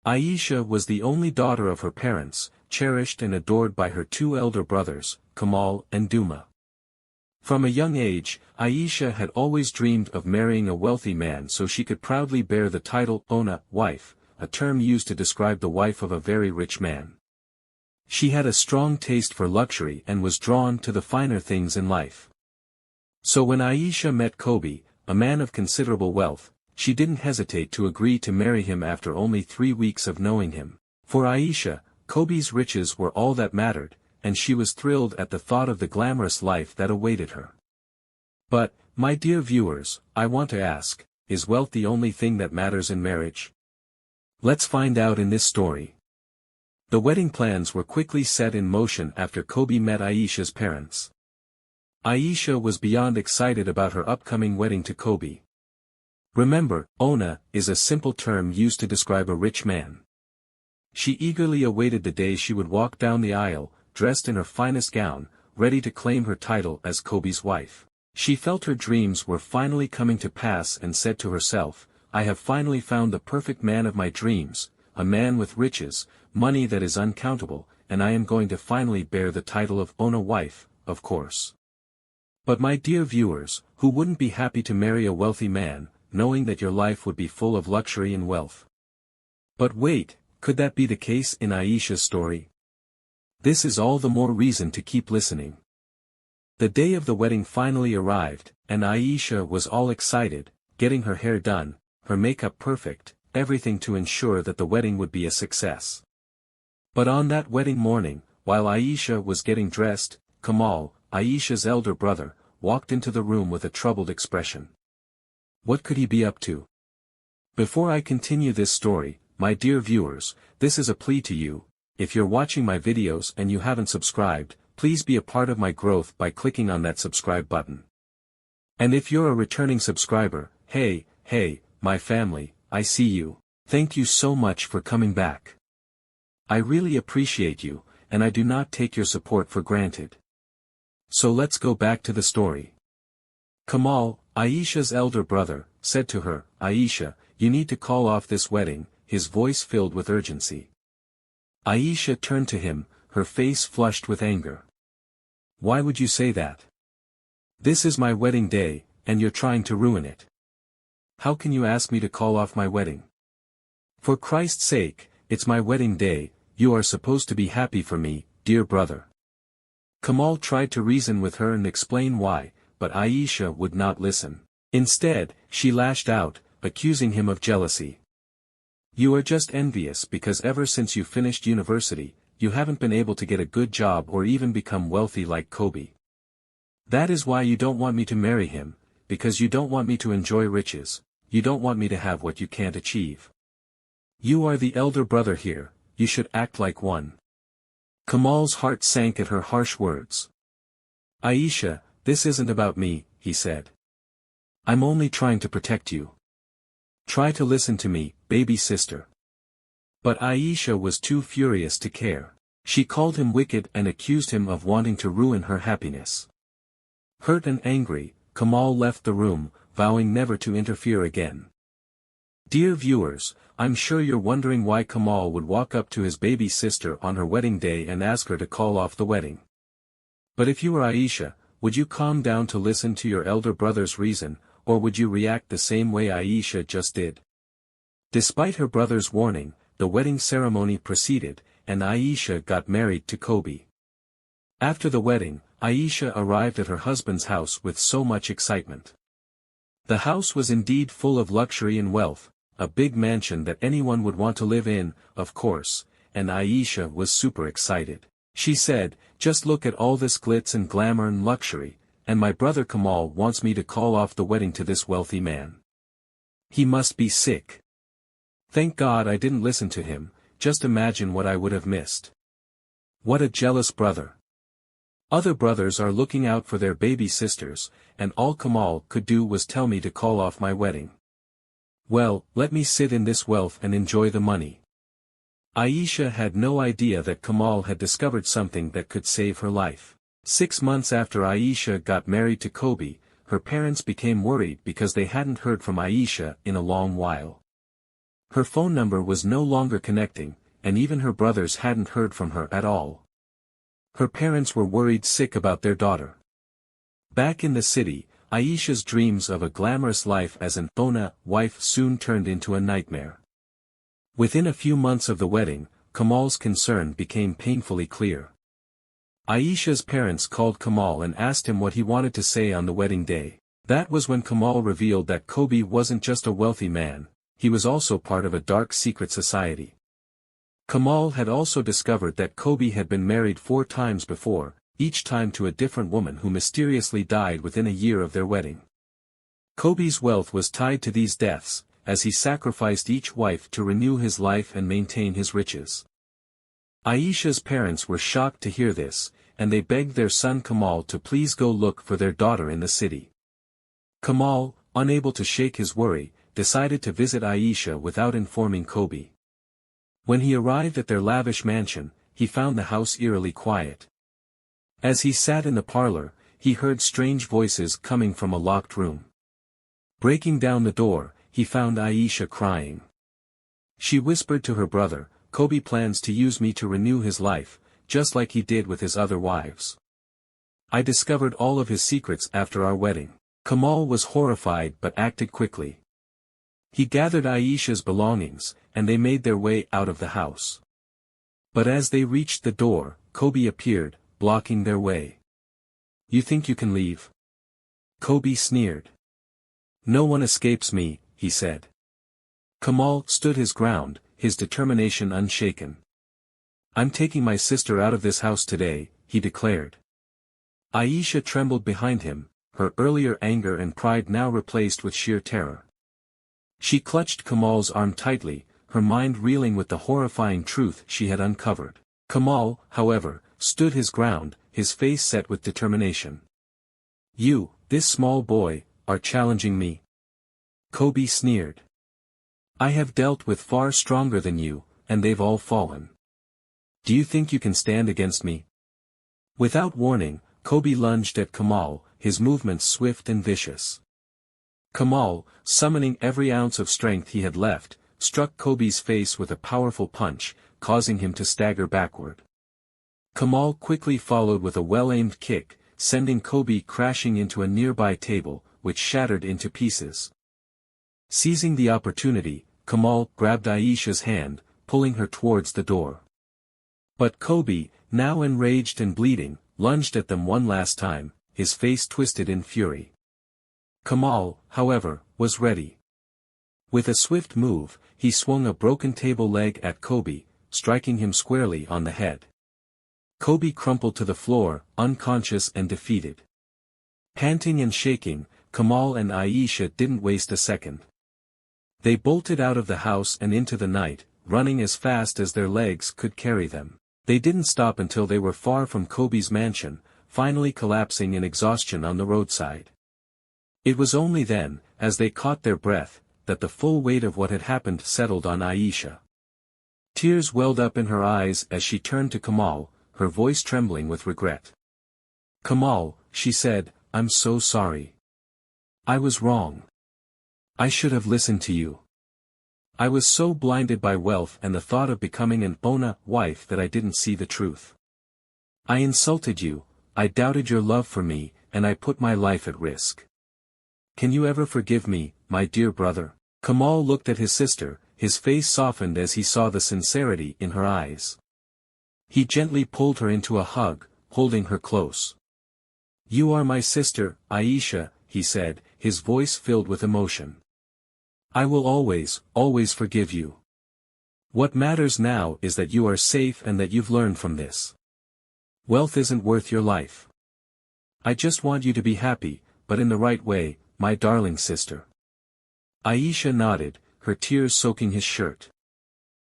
Aisha was the only daughter of her parents, cherished and adored by her two elder brothers, Kamal and Duma. From a young age, Aisha had always dreamed of marrying a wealthy man so she could proudly bear the title Ona, wife, a term used to describe the wife of a very rich man. She had a strong taste for luxury and was drawn to the finer things in life. So when Aisha met Kobi, a man of considerable wealth, she didn't hesitate to agree to marry him after only 3 weeks of knowing him. For Aisha, Kobi's riches were all that mattered, and she was thrilled at the thought of the glamorous life that awaited her. But, my dear viewers, I want to ask, is wealth the only thing that matters in marriage? Let's find out in this story. The wedding plans were quickly set in motion after Kobi met Aisha's parents. Aisha was beyond excited about her upcoming wedding to Kobi. Remember, Ona is a simple term used to describe a rich man. She eagerly awaited the day she would walk down the aisle, dressed in her finest gown, ready to claim her title as Kobi's wife. She felt her dreams were finally coming to pass and said to herself, I have finally found the perfect man of my dreams, a man with riches, money that is uncountable, and I am going to finally bear the title of Ona wife, of course. But my dear viewers, who wouldn't be happy to marry a wealthy man, knowing that your life would be full of luxury and wealth? But wait, could that be the case in Aisha's story? This is all the more reason to keep listening. The day of the wedding finally arrived, and Aisha was all excited, getting her hair done, her makeup perfect, everything to ensure that the wedding would be a success. But on that wedding morning, while Aisha was getting dressed, Kamal, Aisha's elder brother, walked into the room with a troubled expression. What could he be up to? Before I continue this story, my dear viewers, this is a plea to you. If you're watching my videos and you haven't subscribed, please be a part of my growth by clicking on that subscribe button. And if you're a returning subscriber, hey, my family, I see you. Thank you so much for coming back. I really appreciate you, and I do not take your support for granted. So let's go back to the story. Kamal, Aisha's elder brother, said to her, Aisha, you need to call off this wedding, his voice filled with urgency. Aisha turned to him, her face flushed with anger. Why would you say that? This is my wedding day, and you're trying to ruin it. How can you ask me to call off my wedding? For Christ's sake, it's my wedding day, you are supposed to be happy for me, dear brother. Kamal tried to reason with her and explain why, but Aisha would not listen. Instead, she lashed out, accusing him of jealousy. You are just envious because ever since you finished university, you haven't been able to get a good job or even become wealthy like Kobi. That is why you don't want me to marry him, because you don't want me to enjoy riches, you don't want me to have what you can't achieve. You are the elder brother here, you should act like one. Kamal's heart sank at her harsh words. Aisha, this isn't about me, he said. I'm only trying to protect you. Try to listen to me, baby sister. But Aisha was too furious to care. She called him wicked and accused him of wanting to ruin her happiness. Hurt and angry, Kamal left the room, vowing never to interfere again. Dear viewers, I'm sure you're wondering why Kamal would walk up to his baby sister on her wedding day and ask her to call off the wedding. But if you were Aisha, would you calm down to listen to your elder brother's reason, or would you react the same way Aisha just did? Despite her brother's warning, the wedding ceremony proceeded, and Aisha got married to Kobi. After the wedding, Aisha arrived at her husband's house with so much excitement. The house was indeed full of luxury and wealth, a big mansion that anyone would want to live in, of course, and Aisha was super excited. She said, just look at all this glitz and glamour and luxury, and my brother Kamal wants me to call off the wedding to this wealthy man. He must be sick. Thank God I didn't listen to him, just imagine what I would have missed. What a jealous brother. Other brothers are looking out for their baby sisters, and all Kamal could do was tell me to call off my wedding. Well, let me sit in this wealth and enjoy the money. Aisha had no idea that Kamal had discovered something that could save her life. 6 months after Aisha got married to Kobi, her parents became worried because they hadn't heard from Aisha in a long while. Her phone number was no longer connecting, and even her brothers hadn't heard from her at all. Her parents were worried sick about their daughter. Back in the city, Aisha's dreams of a glamorous life as an bona wife soon turned into a nightmare. Within a few months of the wedding, Kamal's concern became painfully clear. Aisha's parents called Kamal and asked him what he wanted to say on the wedding day. That was when Kamal revealed that Hubby wasn't just a wealthy man, he was also part of a dark secret society. Kamal had also discovered that Hubby had been married 4 times before, each time to a different woman who mysteriously died within a year of their wedding. Hubby's wealth was tied to these deaths, as he sacrificed each wife to renew his life and maintain his riches. Aisha's parents were shocked to hear this, and they begged their son Kamal to please go look for their daughter in the city. Kamal, unable to shake his worry, decided to visit Aisha without informing Hubby. When he arrived at their lavish mansion, he found the house eerily quiet. As he sat in the parlor, he heard strange voices coming from a locked room. Breaking down the door, he found Aisha crying. She whispered to her brother, "Hubby plans to use me to renew his life, just like he did with his other wives. I discovered all of his secrets after our wedding." Kamal was horrified but acted quickly. He gathered Aisha's belongings, and they made their way out of the house. But as they reached the door, Hubby appeared, blocking their way. "You think you can leave?" Hubby sneered. "No one escapes me," he said. Kamal stood his ground, his determination unshaken. "I'm taking my sister out of this house today," he declared. Aisha trembled behind him, her earlier anger and pride now replaced with sheer terror. She clutched Kamal's arm tightly, her mind reeling with the horrifying truth she had uncovered. Kamal, however, stood his ground, his face set with determination. "You, this small boy, are challenging me?" Hubby sneered. "I have dealt with far stronger than you, and they've all fallen. Do you think you can stand against me?" Without warning, Hubby lunged at Kamal, his movements swift and vicious. Kamal, summoning every ounce of strength he had left, struck Hubby's face with a powerful punch, causing him to stagger backward. Kamal quickly followed with a well-aimed kick, sending Hubby crashing into a nearby table, which shattered into pieces. Seizing the opportunity, Kamal grabbed Aisha's hand, pulling her towards the door. But Hubby, now enraged and bleeding, lunged at them one last time, his face twisted in fury. Kamal, however, was ready. With a swift move, he swung a broken table leg at Hubby, striking him squarely on the head. Hubby crumpled to the floor, unconscious and defeated. Panting and shaking, Kamal and Aisha didn't waste a second. They bolted out of the house and into the night, running as fast as their legs could carry them. They didn't stop until they were far from Hubby's mansion, finally collapsing in exhaustion on the roadside. It was only then, as they caught their breath, that the full weight of what had happened settled on Aisha. Tears welled up in her eyes as she turned to Kamal, her voice trembling with regret. "Kamal," she said, "I'm so sorry. I was wrong. I should have listened to you. I was so blinded by wealth and the thought of becoming an bona wife that I didn't see the truth. I insulted you, I doubted your love for me, and I put my life at risk. Can you ever forgive me, my dear brother?" Kamal looked at his sister, his face softened as he saw the sincerity in her eyes. He gently pulled her into a hug, holding her close. "You are my sister, Aisha," he said, his voice filled with emotion. "I will always, always forgive you. What matters now is that you are safe and that you've learned from this. Wealth isn't worth your life. I just want you to be happy, but in the right way, my darling sister." Aisha nodded, her tears soaking his shirt.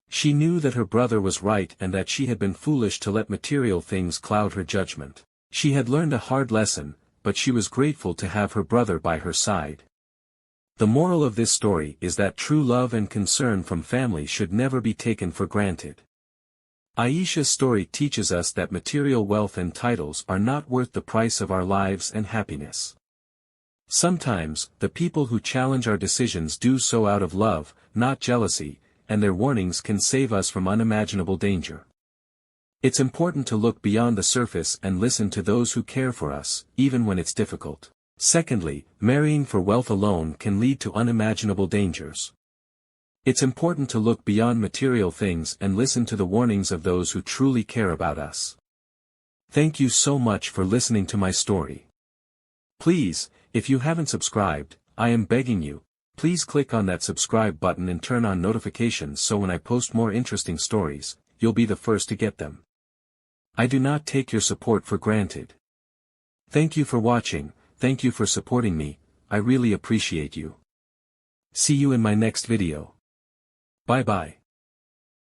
She knew that her brother was right and that she had been foolish to let material things cloud her judgment. She had learned a hard lesson, but she was grateful to have her brother by her side. The moral of this story is that true love and concern from family should never be taken for granted. Aisha's story teaches us that material wealth and titles are not worth the price of our lives and happiness. Sometimes, the people who challenge our decisions do so out of love, not jealousy, and their warnings can save us from unimaginable danger. It's important to look beyond the surface and listen to those who care for us, even when it's difficult. Secondly, marrying for wealth alone can lead to unimaginable dangers. It's important to look beyond material things and listen to the warnings of those who truly care about us. Thank you so much for listening to my story. Please, if you haven't subscribed, I am begging you, please click on that subscribe button and turn on notifications so when I post more interesting stories, you'll be the first to get them. I do not take your support for granted. Thank you for watching, thank you for supporting me, I really appreciate you. See you in my next video. Bye bye.